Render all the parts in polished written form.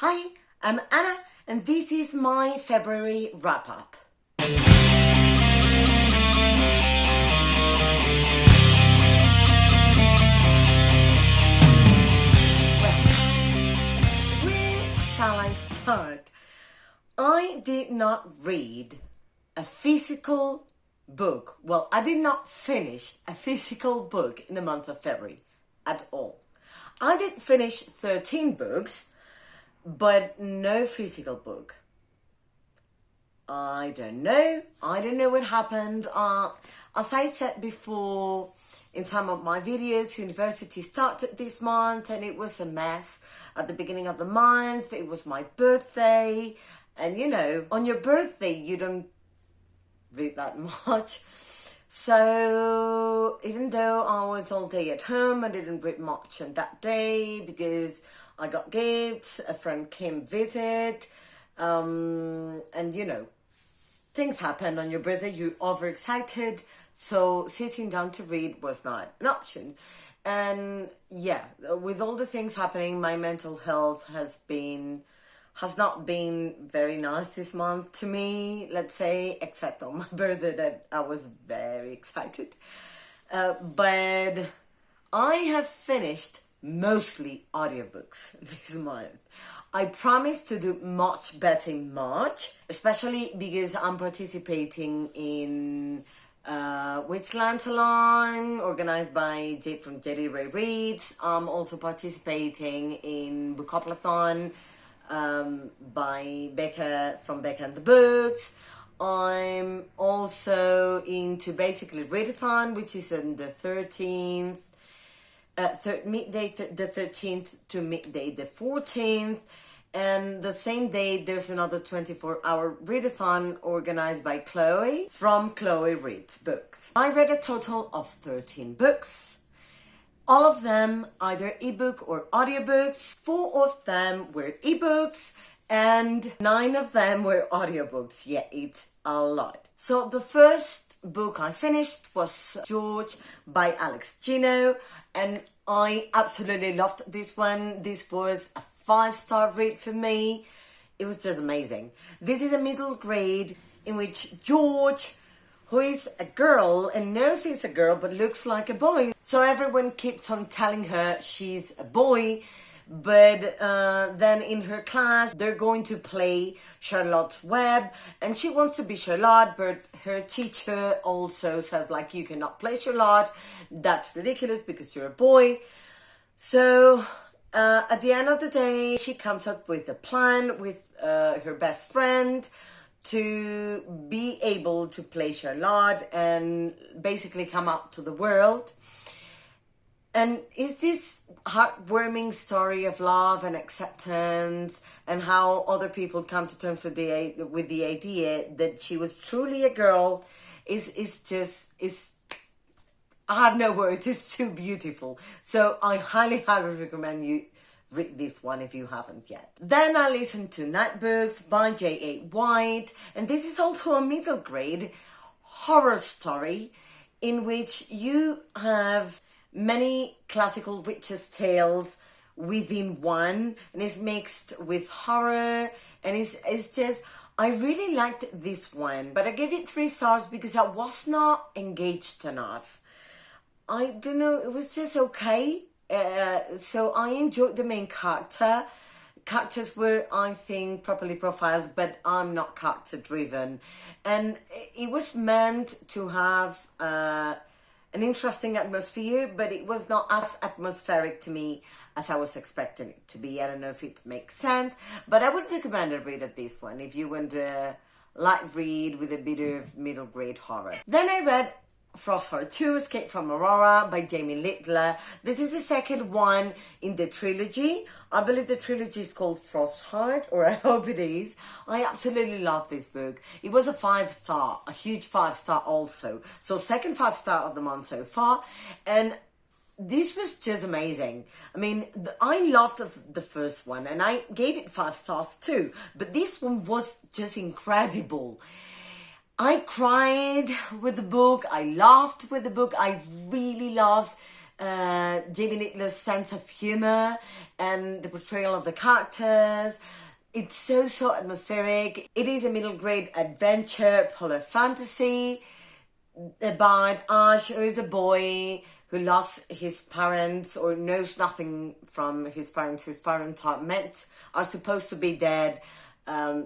Hi, I'm Anna, and this is my February wrap-up. Well, where shall I start? I did not read a physical book. Well, I did not finish a physical book in the month of February at all. I did finish 13 books, but no physical book. I don't know what happened. As I said before in some of my videos, university started this month and it was a mess. At the beginning of the month, it was my birthday. And you know, on your birthday, you don't read that much. So even though I was all day at home, I didn't read much on that day because I got gifts, a friend came visit, and you know, things happen on your birthday, you're overexcited, so sitting down to read was not an option. And yeah, with all the things happening, my mental health has not been very nice this month to me, let's say, except on my birthday that I was very excited. But I have finished mostly audiobooks this month. I promise to do much better in March, especially because I'm participating in Witchland Salon, organized by Jade from Jade Ray Reads. I'm also participating in Readathon by Becca from Becca and the Books. I'm also into basically Readathon, which is on the 13th, midday the 13th to midday the 14th, and the same day there's another 24-hour readathon organized by Chloe from Chloe Reads Books. I read a total of 13 books, all of them either ebook or audiobooks. 4 of them were ebooks and 9 of them were audiobooks. Yeah, it's a lot. So the first book I finished was George by Alex Gino, and I absolutely loved this one. This was a 5-star read for me. It was just amazing. This is a middle grade in which George, who is a girl and knows he's a girl but looks like a boy, so everyone keeps on telling her she's a boy. But then in her class, they're going to play Charlotte's Web, and she wants to be Charlotte, but her teacher also says, like, you cannot play Charlotte. That's ridiculous because you're a boy. So at the end of the day, she comes up with a plan with her best friend to be able to play Charlotte and basically come out to the world. And is this heartwarming story of love and acceptance and how other people come to terms with the idea that she was truly a girl is I have no words, it's too beautiful. So I highly recommend you read this one if you haven't yet. Then I listened to Night Books by J.A. White, and this is also a middle grade horror story in which you have many classical witches' tales within one, and it's mixed with horror, and it's just, I really liked this one, but I gave it 3 stars because I was not engaged enough. I don't know, it was just okay. So I enjoyed the main character. Characters were, I think, properly profiled, but I'm not character driven, and it was meant to have an interesting atmosphere, but it was not as atmospheric to me as I was expecting it to be. I don't know if it makes sense, but I would recommend a read of this one if you want a light read with a bit of middle grade horror. Then I read Frostheart 2, Escape from Aurora by Jamie Littler. This is the second one in the trilogy. I believe the trilogy is called Frostheart, or I hope it is. I absolutely love this book. It was a 5-star, a huge 5-star also. So second 5-star of the month so far. And this was just amazing. I mean, I loved the first one and I gave it 5 stars too. But this one was just incredible. I cried with the book. I laughed with the book. I really love Jamie Nicholas' sense of humor and the portrayal of the characters. It's so atmospheric. It is a middle grade adventure, polar fantasy about Ash, who is a boy who lost his parents or knows nothing from his parents. His parents are supposed to be dead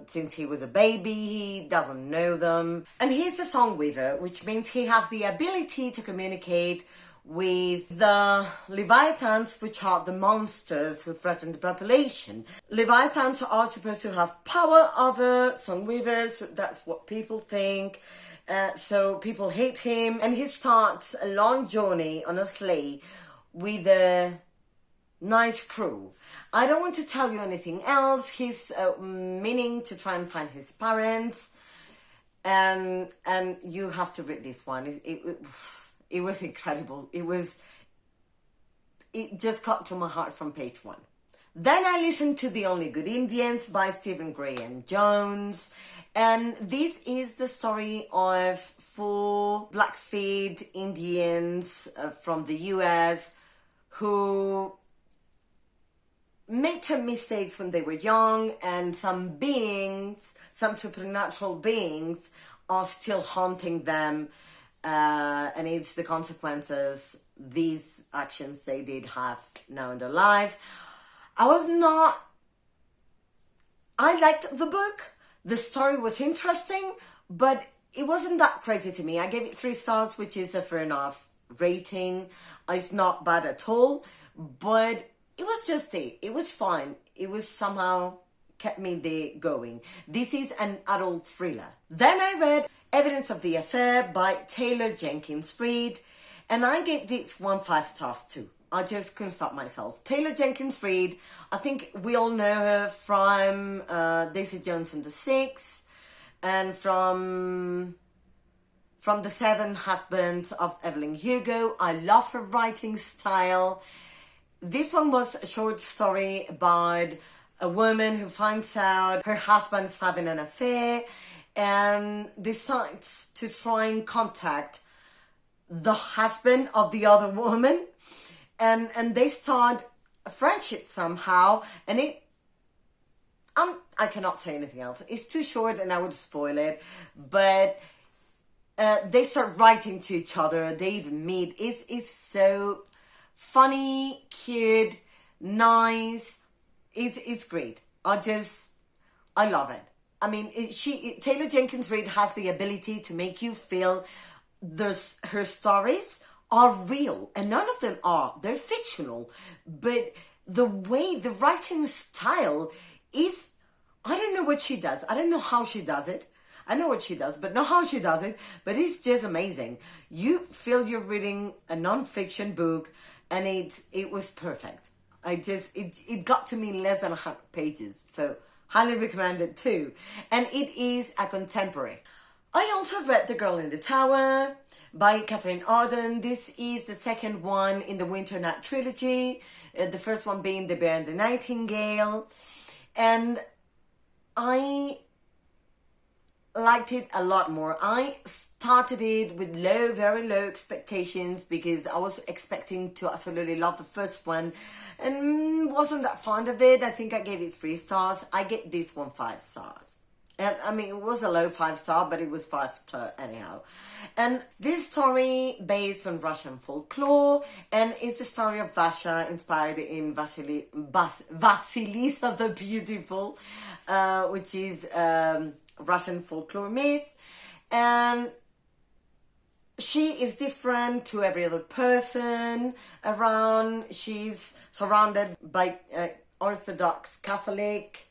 since he was a baby. He doesn't know them. And he's a song weaver, which means he has the ability to communicate with the Leviathans, which are the monsters who threaten the population. Leviathans are supposed to have power over song weavers. That's what people think. So people hate him, and he starts a long journey on a sleigh with a nice crew. I don't want to tell you anything else. He's meaning to try and find his parents, and you have to read this one. It was incredible. It just got to my heart from page 1. Then I listened to The Only Good Indians by Stephen Graham Jones. And this is the story of 4 Blackfeet Indians from the US who made some mistakes when they were young, and some supernatural beings are still haunting them, and it's the consequences these actions they did have now in their lives. I liked the book. The story was interesting, but it wasn't that crazy to me. I gave it 3 stars, which is a fair enough rating. It's not bad at all, but it was just it was fine. It was somehow kept me there going. This is an adult thriller. Then I read Evidence of the Affair by Taylor Jenkins Reid, and I gave this one 5 stars too. I just couldn't stop myself. Taylor Jenkins Reid, I think we all know her from Daisy Jones and the Six, and from The 7 Husbands of Evelyn Hugo. I love her writing style. This one was a short story about a woman who finds out her husband's having an affair and decides to try and contact the husband of the other woman. And they start a friendship somehow, and I cannot say anything else. It's too short and I would spoil it, but they start writing to each other. They even meet. It's so funny, cute, nice. It's great. I love it. I mean, Taylor Jenkins Reid has the ability to make you feel her stories are real, and none of them are. They're fictional, but the way the writing style is, I don't know what she does. I don't know how she does it. I know what she does, but not how she does it. But it's just amazing. You feel you're reading a non-fiction book, and it was perfect. It got to me in less than 100 pages, so highly recommend it too. And it is a contemporary. I also read The Girl in the Tower by Catherine Arden. This is the second one in the Winter Night trilogy, the first one being The Bear and the Nightingale, and I liked it a lot more. I started it with very low expectations because I was expecting to absolutely love the first one and wasn't that fond of it. I think I gave it 3 stars. I gave this one 5 stars. And I mean, it was a low 5 star, but it was 5 star anyhow. And this story based on Russian folklore, and it's a story of Vasha inspired in Vasilisa the Beautiful, which is Russian folklore myth. And she is different to every other person around. She's surrounded by Orthodox Catholic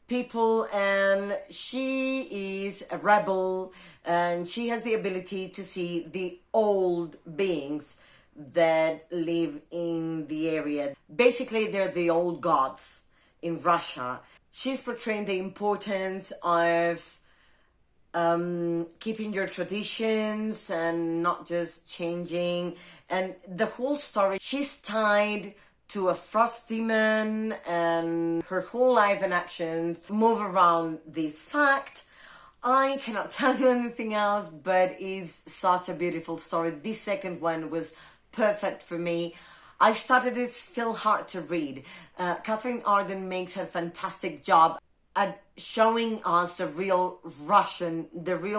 people, and she is a rebel, and she has the ability to see the old beings that live in the area. Basically, they're the old gods in Russia. She's portraying the importance of keeping your traditions and not just changing. And the whole story, she's tied to a frost demon, and her whole life and actions move around this fact. I cannot tell you anything else, but it's such a beautiful story. This second one was perfect for me. I started it, still hard to read. Catherine Arden makes a fantastic job at showing us the real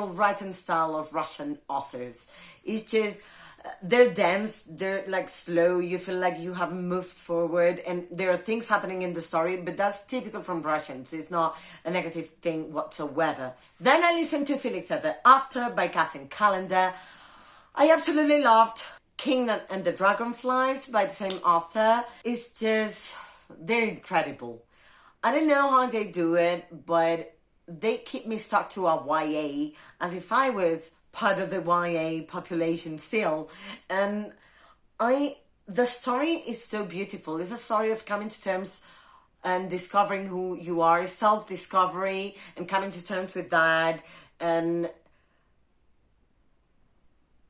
writing style of Russian authors. It's just, they're dense, they're like slow, you feel like you have moved forward, and there are things happening in the story, but that's typical from Russians. It's not a negative thing whatsoever. Then I listened to Felix Ever After by Cassin Calendar. I absolutely loved King and the Dragonflies by the same author. It's just, they're incredible. I don't know how they do it, but they keep me stuck to a YA as if I was part of the YA population still. And the story is so beautiful. It's a story of coming to terms and discovering who you are, self-discovery, and coming to terms with that, and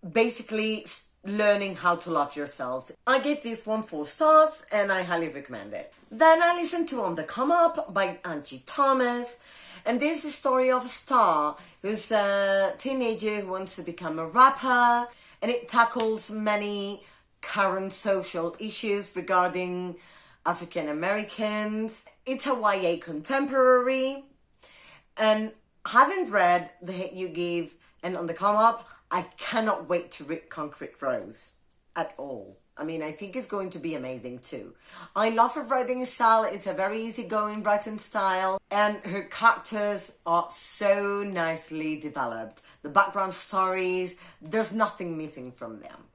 basically learning how to love yourself. I gave this one 4 stars and I highly recommend it. Then I listened to On the Come Up by Angie Thomas. And this is the story of a star who's a teenager who wants to become a rapper. And it tackles many current social issues regarding African Americans. It's a YA contemporary. And having read The Hate You Give and On the Come Up, I cannot wait to read Concrete Rose at all. I mean, I think it's going to be amazing too. I love her writing style. It's a very easygoing writing style, and her characters are so nicely developed. The background stories, there's nothing missing from them.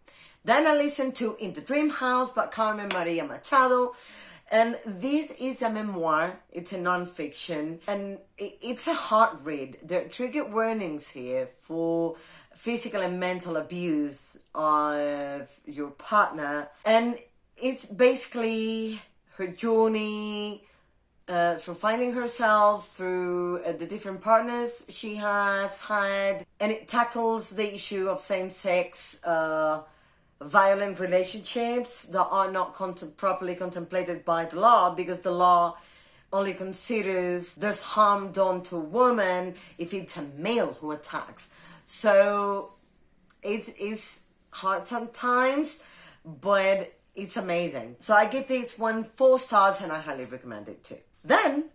Then I listened to In the Dream House by Carmen Maria Machado. And this is a memoir, it's a non-fiction, and it's a hard read. There are trigger warnings here for physical and mental abuse of your partner. And it's basically her journey through finding herself, through the different partners she has had. And it tackles the issue of same-sex violent relationships that are not properly contemplated by the law, because the law only considers there's harm done to a woman if it's a male who attacks. So it is hard sometimes, but it's amazing. So I give this one 4 stars and I highly recommend it too. Then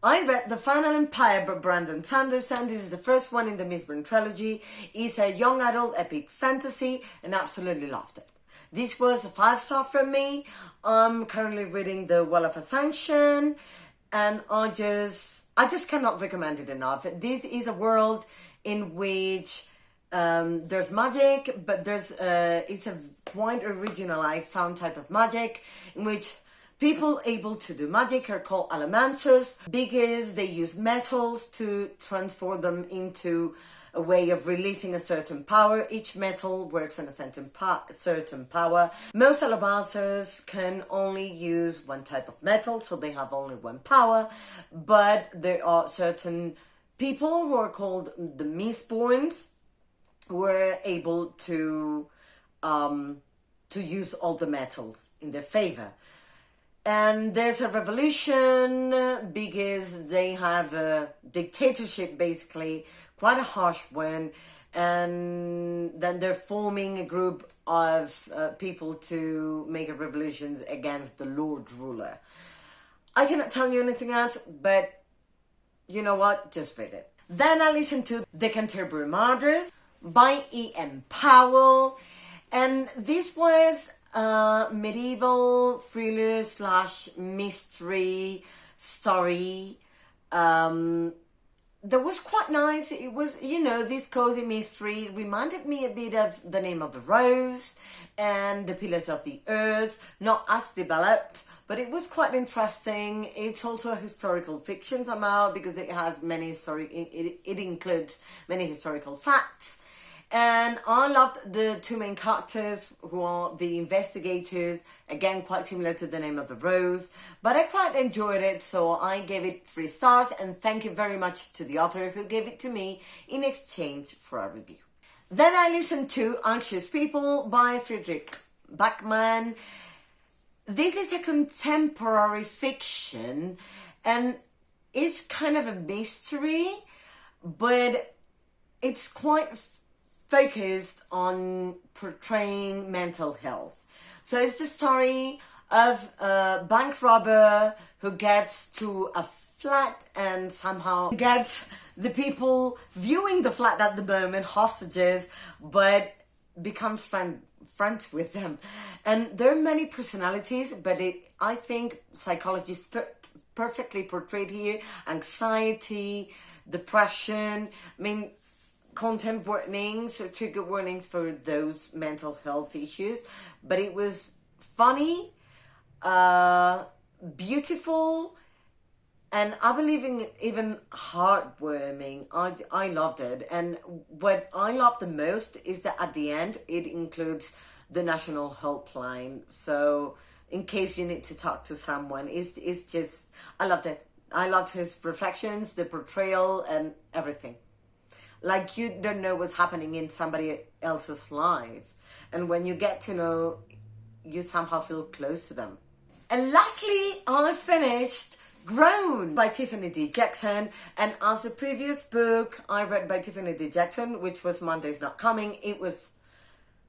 I read The Final Empire by Brandon Sanderson. This is the first one in the Mistborn trilogy. It's a young adult epic fantasy and absolutely loved it. This was a 5-star from me. I'm currently reading The Well of Ascension, and I just cannot recommend it enough. This is a world in which there's magic, but it's a quite original, I found, type of magic in which people able to do magic are called allomancers, because they use metals to transform them into a way of releasing a certain power. Each metal works on a certain power. Most allomancers can only use one type of metal, so they have only one power, but there are certain people who are called the Mistborns who are able to use all the metals in their favor. And there's a revolution because they have a dictatorship, basically, quite a harsh one. And then they're forming a group of people to make a revolution against the Lord Ruler. I cannot tell you anything else, but you know what? Just read it. Then I listened to The Canterbury Murders by E.M. Powell. And this was medieval thriller / mystery story that was quite nice. It was, this cozy mystery. It reminded me a bit of The Name of the Rose and The Pillars of the Earth. Not as developed, but it was quite interesting. It's also a historical fiction somehow, because it has it includes many historical facts. And I loved the 2 main characters, who are the investigators, again quite similar to The Name of the Rose, but I quite enjoyed it, so I gave it 3 stars, and thank you very much to the author who gave it to me in exchange for a review. Then I listened to Anxious People by Friedrich Bachmann. This is a contemporary fiction, and it's kind of a mystery, but it's quite focused on portraying mental health. So it's the story of a bank robber who gets to a flat and somehow gets the people viewing the flat at the moment hostages, but becomes friends with them. And there are many personalities, but I think psychologists perfectly portrayed here anxiety, depression. I mean, content warnings or trigger warnings for those mental health issues, but it was funny, beautiful, and I believe in even heartwarming. I loved it. And what I loved the most is that at the end, it includes the national helpline. So in case you need to talk to someone, it's just, I loved it. I loved his reflections, the portrayal, and everything. Like, you don't know what's happening in somebody else's life. And when you get to know, you somehow feel close to them. And lastly, I finished Groan by Tiffany D. Jackson. And as the previous book I read by Tiffany D. Jackson, which was Monday's Not Coming, it was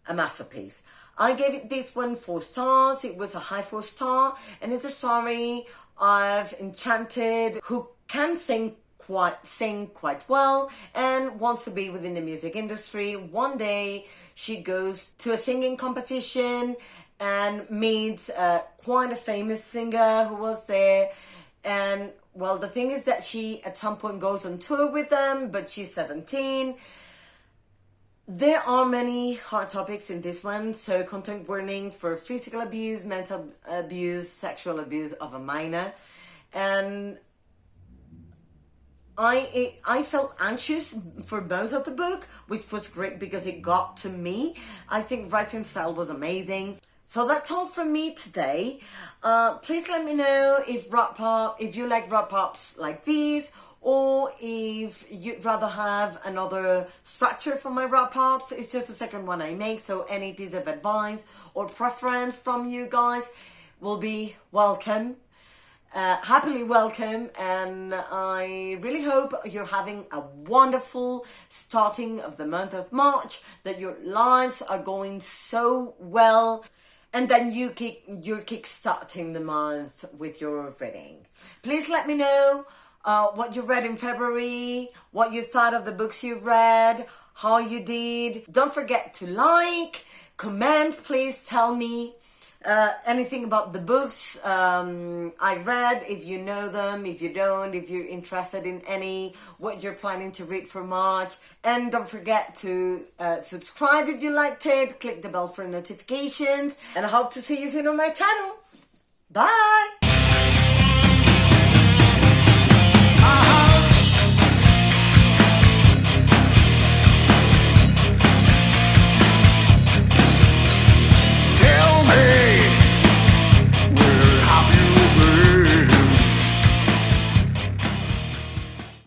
a masterpiece. I gave it this one 4 stars. It was a high 4-star. And it's a story of Enchanted who can sing quite well and wants to be within the music industry. One day she goes to a singing competition and meets quite a famous singer who was there. And well, the thing is that she at some point goes on tour with them, but she's 17. There are many hard topics in this one, so content warnings for physical abuse, mental abuse, sexual abuse of a minor. And I felt anxious for most of the book, which was great because it got to me. I think writing style was amazing. So that's all from me today. Please let me know if you like wrap-ups like these, or if you'd rather have another structure for my wrap-ups. It's just the second one I make, so any piece of advice or preference from you guys will be welcome. Happily welcome, and I really hope you're having a wonderful starting of the month of March, that your lives are going so well, and then you're kick-starting the month with your reading. Please let me know what you read in February, what you thought of the books you read, how you did. Don't forget to like, comment, please tell me anything about the books I read, if you know them, if you don't, if you're interested in any, what you're planning to read for March. And don't forget to subscribe if you liked it, click the bell for notifications, and I hope to see you soon on my channel. Bye!